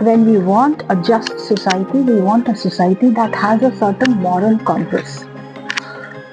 when we want a just society, we want a society that has a certain moral compass.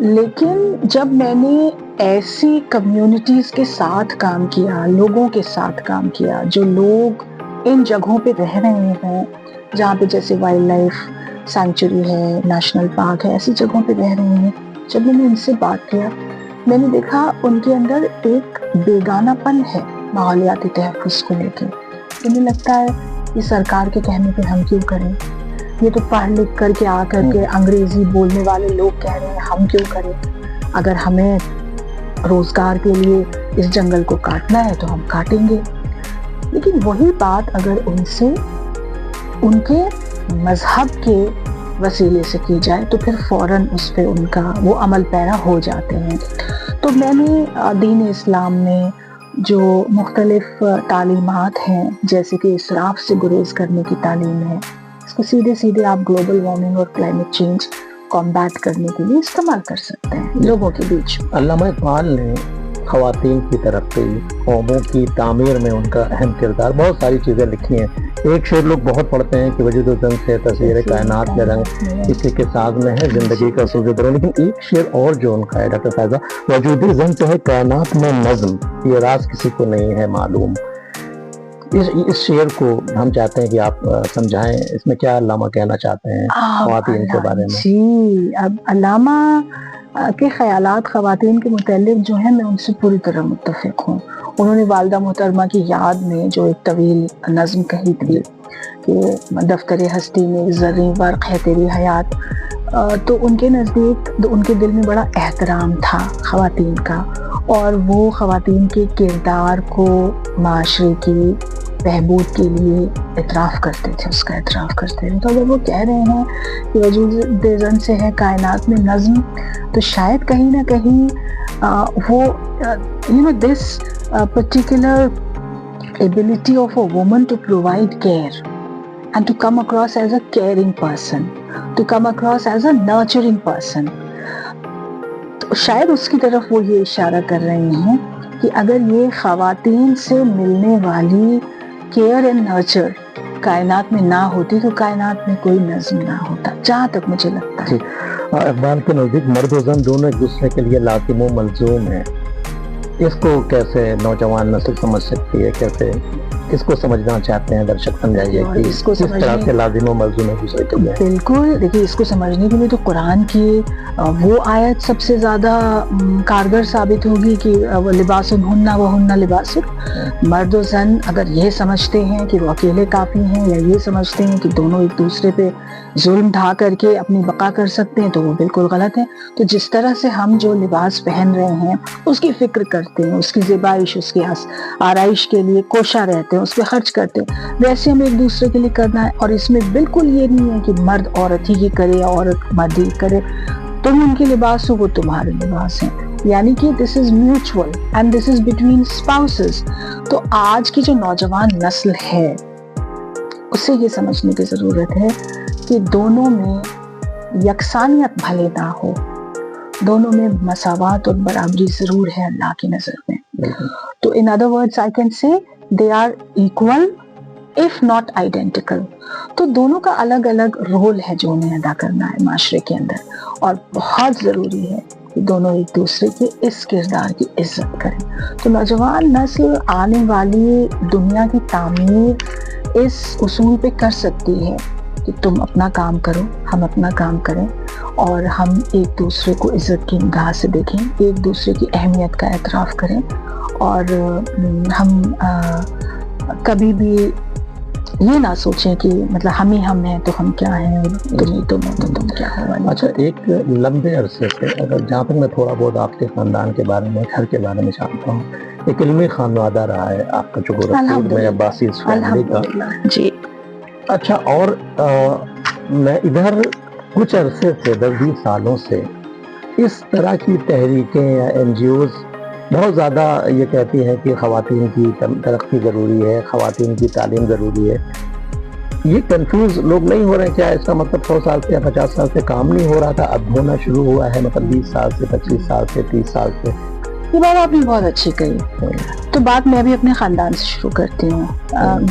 لیکن جب میں نے ایسی communities کے ساتھ کام کیا، لوگوں کے ساتھ کام کیا جو لوگ ان جگہوں پہ رہ رہے ہیں جہاں پہ جیسے وائلڈ لائف سینچری ہے، نیشنل پارک ہے، ایسی جگہوں پہ رہ رہے ہیں، جب میں نے ان سے بات کیا میں نے دیکھا ان کے اندر ایک بیگانہ پن ہے ماحولیاتی تحفظ کو لے کے. انہیں لگتا ہے کہ سرکار کے کہنے پہ ہم کیوں کریں، یہ تو پڑھ لکھ کر کے آ کر کے انگریزی بولنے والے لوگ کہہ رہے ہیں ہم کیوں کریں، اگر ہمیں روزگار کے لیے اس جنگل کو کاٹنا ہے تو ہم کاٹیں گے. لیکن وہی بات اگر ان سے ان کے مذہب کے وسیلے سے کی جائے تو پھر فوراً اس پہ ان کا وہ عمل پیرا ہو جاتے ہیں. تو میں نے دین اسلام میں جو مختلف تعلیمات ہیں جیسے کہ اسراف سے گریز کرنے کی تعلیم ہے، اس کو سیدھے آپ گلوبل وارمنگ اور کلائمیٹ چینج کمبیٹ کرنے کے لیے استعمال کر سکتے ہیں لوگوں کے بیچ. علامہ اقبال نے خواتین کی ترقی، قوموں کی تعمیر میں ان کا اہم کردار، بہت ساری چیزیں لکھی ہیں. ایک شعر لوگ بہت پڑھتے ہیں کہ وجود و زن سے تصویر کائنات میں رنگ کسی کے ساز میں ہے زندگی کا سوز درو. لیکن ایک شعر اور جو ان کا ہے ڈاکٹر فائزہ، وجود زن سے ہے کائنات میں نظم، یہ راز کسی کو نہیں ہے معلوم. اس شعر کو ہم چاہتے ہیں کہ آپ سمجھائیں، اس میں کیا علامہ کہنا چاہتے ہیں خواتین کے بارے میں؟ جی، اب علامہ کے خیالات خواتین کے متعلق جو ہیں میں ان سے پوری طرح متفق ہوں. انہوں نے والدہ محترمہ کی یاد میں جو ایک طویل نظم کہی تھی کہ دفتر ہستی میں زریں برق ہے تیری حیات، تو ان کے نزدیک ان کے دل میں بڑا احترام تھا خواتین کا، اور وہ خواتین کے کردار کو معاشرے کی بہبود کے لیے اعتراف کرتے تھے، اس کا اعتراف کرتے تھے. تو اگر وہ کہہ رہے ہیں کہ وجود زن سے ہے کائنات میں نظم، تو شاید کہیں نہ کہیں وہ this particular ability of a woman to provide care and to come across as a caring person, to come across as a nurturing person, تو شاید اس کی طرف وہ یہ اشارہ کر رہے ہیں کہ اگر یہ خواتین سے ملنے والی کیئر اینڈ نرچر کائنات میں نہ ہوتی تو کائنات میں کوئی نظم نہ ہوتا، جہاں تک مجھے لگتا ہے. اقبال کے نزدیک مرد و زن دونوں ایک دوسرے کے لیے لازم و ملزوم ہیں. اس کو کیسے نوجوان نسل سمجھ سکتی ہے، کیسے اس کو سمجھنا چاہتے ہیں درشک سمجھائیے کہ اس کو کس طرح سے لازم و ملزوم ایک دوسرے کے لیے؟ بالکل، دیکھیے اس کو سمجھنے کے لیے تو قرآن کی وہ آیت سب سے زیادہ کارگر ثابت ہوگی کہ لباسہن وہن لباس. مرد و زن اگر یہ سمجھتے ہیں کہ وہ اکیلے کافی ہیں، یا یہ سمجھتے ہیں کہ دونوں ایک دوسرے پہ ظلم ڈھا کر کے اپنی بقا کر سکتے ہیں، تو وہ بالکل غلط ہے. تو جس طرح سے ہم جو لباس پہن رہے ہیں اس کی فکر کرتے ہیں، اس کی زیبائش، اس کی آرائش کے لیے کوشاں رہتے ہیں، اس پہ خرچ کرتے ہیں، ویسے ہمیں ایک دوسرے کے لیے کرنا ہے. اور اس میں بالکل یہ نہیں ہے کہ مرد عورت ہی کی کرے یا عورت مرد ہی کرے. تم ان کے لباس ہو، وہ تمہارے لباس ہیں، یعنی کہ this is mutual and this is between spouses. تو آج کی جو نوجوان نسل ہے اسے یہ سمجھنے کی ضرورت ہے کہ دونوں میں یکسانیت بھلے نہ ہو، دونوں میں مساوات اور برابری ضرور ہے اللہ کی نظر میں. تو in other words I can say they are equal if not identical. تو دونوں کا الگ الگ رول ہے جو انہیں ادا کرنا ہے معاشرے کے اندر، اور بہت ضروری ہے کہ دونوں ایک دوسرے کے اس کردار کی عزت کریں. تو نوجوان نسل آنے والی دنیا کی تعمیر اس اصول پہ کر سکتی ہے کہ تم اپنا کام کرو، ہم اپنا کام کریں، اور ہم ایک دوسرے کو عزت کی نگاہ سے دیکھیں، ایک دوسرے کی اہمیت کا اعتراف کریں، اور ہم کبھی بھی یہ نہ سوچیں کہ مطلب ہم ہی ہم ہیں تو ہم کیا ہیں، تم ہی تم ہو تو تم کیا ہو. اچھا، ایک لمبے عرصے سے اگر جہاں تک میں تھوڑا بہت آپ کے خاندان کے بارے میں، گھر کے بارے میں جانتا ہوں، ایک علمی خانوادہ رہا ہے آپ کا جو گورکھپور میں عباسی فیملی کا. جی. اچھا، اور میں ادھر کچھ عرصے سے 10-20 سالوں سے اس طرح کی تحریکیں یا این جی اوز بہت زیادہ یہ کہتی ہیں کہ خواتین کی ترقی ضروری ہے، خواتین کی تعلیم ضروری ہے. یہ کنفیوز لوگ نہیں ہو رہے کیا اس کا مطلب 100 سال سے یا 50 سال سے کام نہیں ہو رہا تھا، اب ہونا شروع ہوا ہے، مطلب 20 سال سے 25 سال سے 30 سال سے؟ یہ بات آپ نے بہت اچھی کہی. تو بات میں بھی اپنے خاندان سے شروع کرتی ہوں.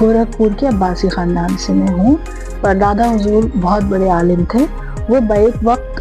گورکھپور کے عباسی خاندان سے میں ہوں. پردادا حضور بہت بڑے عالم تھے. وہ بیک وقت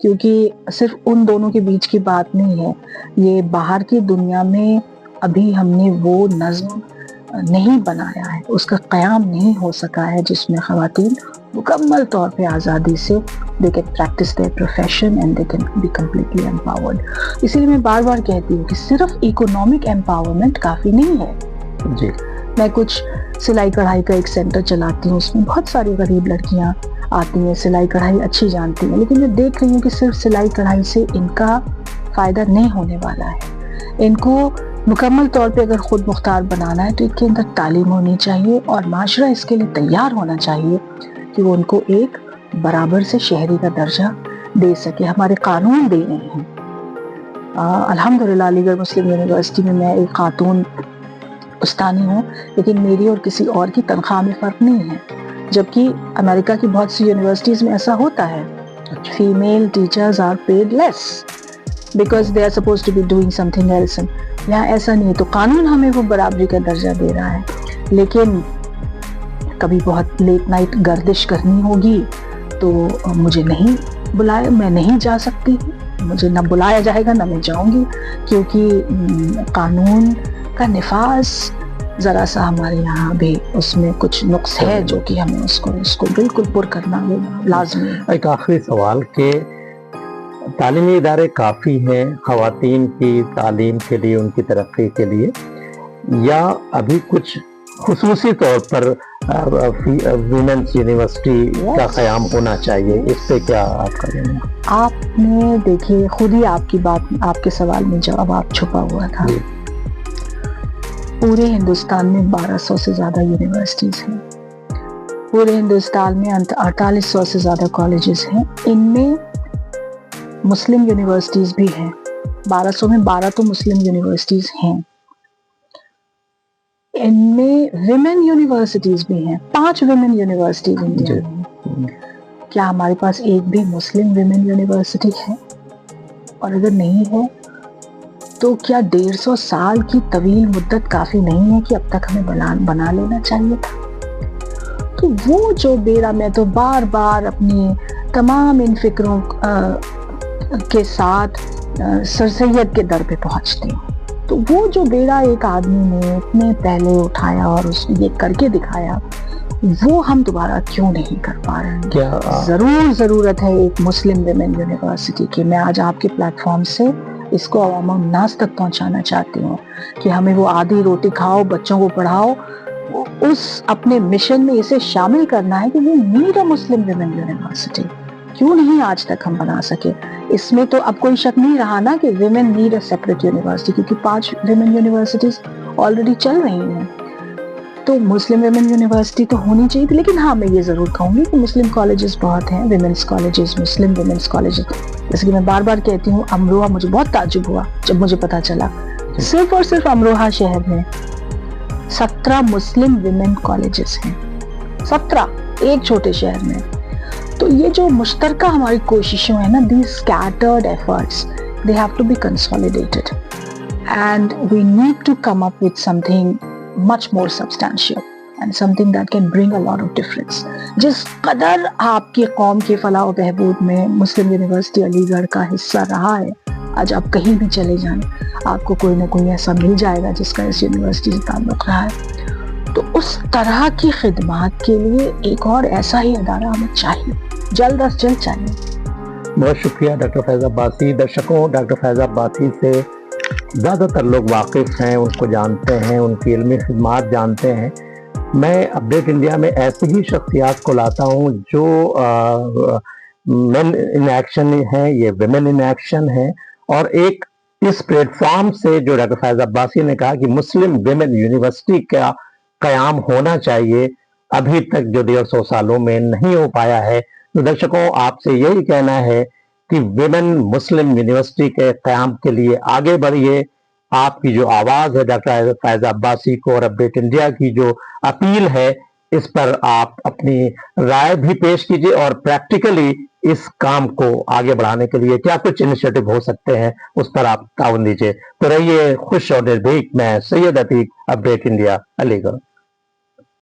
کیونکہ صرف ان دونوں کے بیچ کی بات نہیں ہے، یہ باہر کی دنیا میں ابھی ہم نے وہ نظم نہیں بنایا ہے، اس کا قیام نہیں ہو سکا ہے جس میں خواتین مکمل طور پہ آزادی سے they can practice their profession and they can be completely empowered. اسی لیے میں بار بار کہتی ہوں کہ صرف اکنامک empowerment کافی نہیں ہے. جی میں کچھ سلائی کڑھائی کا ایک سینٹر چلاتی ہوں، اس میں بہت ساری غریب لڑکیاں آتی ہیں، سلائی کڑھائی اچھی جانتی ہیں، لیکن میں دیکھ رہی ہوں کہ صرف سلائی کڑھائی سے ان کا فائدہ نہیں ہونے والا ہے. ان کو مکمل طور پہ اگر خود مختار بنانا ہے تو ان کے اندر تعلیم ہونی چاہیے اور معاشرہ اس کے لیے تیار ہونا چاہیے کہ وہ ان کو ایک برابر سے شہری کا درجہ دے سکے. ہمارے قانون دے رہے ہیں. الحمدللہ علی گڑھ مسلم یونیورسٹی میں میں ایک خاتون استانی ہوں، لیکن میری اور کسی اور کی تنخواہ میں فرق نہیں ہے، جبکہ امریکہ کی بہت سی یونیورسٹیز میں ایسا ہوتا ہے. Female teachers are paid less because they are supposed to be doing something else. یہاں ایسا نہیں ہے، تو قانون ہمیں وہ برابری کا درجہ دے رہا ہے. لیکن کبھی بہت لیٹ نائٹ گردش کرنی ہوگی تو مجھے نہیں بلایا، میں نہیں جا سکتی، مجھے نہ بلایا جائے گا نہ میں جاؤں گی، کیونکہ قانون کا نفاذ ذرا سا ہمارے یہاں بھی اس میں کچھ نقص ہے جو کہ ہمیں اس کو بالکل پر کرنا لازمی ہے. ایک آخری سوال کہ تعلیمی ادارے کافی ہیں خواتین کی تعلیم کے لیے، ان کی ترقی کے لیے، یا ابھی کچھ خصوصی طور پر ویمنس یونیورسٹی کا قیام ہونا چاہیے؟ اس پہ کیا آپ کا کہنا ہے؟ آپ نے دیکھیے خود ہی آپ کی بات، آپ کے سوال میں جواب چھپا ہوا تھا. پورے ہندوستان میں 1200 سے زیادہ یونیورسٹیز ہیں، پورے ہندوستان میں 4800 سے زیادہ کالجز ہیں. ان میں مسلم یونیورسٹیز بھی ہیں. 1200 میں 12 تو مسلم یونیورسٹیز ہیں. ان میں ویمن یونیورسٹیز بھی ہیں، 5 ویمن یونیورسٹیز انڈیا میں. کیا ہمارے پاس ایک بھی مسلم ویمن یونیورسٹی ہے؟ اور اگر نہیں ہے تو کیا 150 سال کی طویل مدت کافی نہیں ہے کہ اب تک ہمیں بنا لینا چاہیے تھا؟ تو وہ جو بیڑا، میں تو بار بار اپنی تمام ان فکروں کے ساتھ سر سید کے در پہ پہنچتی ہوں. تو وہ جو بیڑا ایک آدمی نے اتنے پہلے اٹھایا اور اس نے یہ کر کے دکھایا، وہ ہم دوبارہ کیوں نہیں کر پا رہے ہیں؟ کیا ضرورت ہے ایک مسلم ویمن یونیورسٹی کی. میں آج آپ کے پلیٹ فارم سے اس کو عوام الناس تک پہنچانا چاہتی ہوں کہ ہمیں وہ آدھی روٹی کھاؤ، بچوں کو پڑھاؤ، اس اپنے مشن میں اسے شامل کرنا ہے کہ we need a Muslim women university. کیوں نہیں آج تک ہم بنا سکے؟ اس میں تو اب کوئی شک نہیں رہا نا کہ women need a separate university، کیونکہ 5 women universities آلریڈی چل رہی ہیں. تو مسلم ویمن یونیورسٹی تو ہونی چاہیے تھی. لیکن ہاں میں یہ ضرور کہوں گی کہ مسلم کالجز بہت ہیں، ویمنس کالجز، مسلم ویمنس کالجز. جیسے کہ میں بار بار کہتی ہوں، امروہہ، مجھے بہت تعجب ہوا جب مجھے پتا چلا صرف اور صرف امروہہ شہر میں 17 مسلم ویمن کالجز ہیں. 17 ایک چھوٹے شہر میں. تو یہ جو مشترکہ ہماری کوششوں ہیں نا، these scattered efforts, they have to be consolidated and we need to come up with something much more substantial and something that can bring a lot of difference. جس قدر آپ کی قوم کے فلاح و بہبود میں مسلم یونیورسٹی علی گڑھ کا حصہ رہا ہے، آج آپ کہیں بھی چلے جائیں آپ کو کوئی نہ کوئی ایسا مل جائے گا جس کا اس یونیورسٹی سے تعلق رہا ہے. تو اس طرح کی خدمات کے لیے ایک اور ایسا ہی ادارہ ہمیں چاہیے، جلد از جلد چاہیے. بہت شکریہ ڈاکٹر فائزہ عباسی. درشکوں، ڈاکٹر فائزہ عباسی سے زیادہ تر لوگ واقف ہیں، ان کو جانتے ہیں، ان کی علمی خدمات جانتے ہیں. میں اپڈیٹ انڈیا میں ایسی ہی شخصیات کو لاتا ہوں جو مین ان ایکشن ہیں، یہ ویمن ان ایکشن ہیں. اور ایک اس پلیٹ فارم سے جو ڈاکٹر فائزہ عباسی نے کہا کہ مسلم ویمن یونیورسٹی کا قیام ہونا چاہیے، ابھی تک جو 150 سالوں میں نہیں ہو پایا ہے. تو درشکوں، آپ سے یہی کہنا ہے کہ ویمن مسلم یونیورسٹی کے قیام کے لیے آگے بڑھیے. آپ کی جو آواز ہے ڈاکٹر فائزہ عباسی کو اور اپڈیٹ انڈیا کی جو اپیل ہے، اس پر آپ اپنی رائے بھی پیش کیجیے اور پریکٹیکلی اس کام کو آگے بڑھانے کے لیے کیا کچھ انیشیٹو ہو سکتے ہیں اس پر آپ تعاون دیجیے. تو رہیے خوش اور نربھیک. میں سید عتیق، اپڈیٹ انڈیا، علی گڑھ.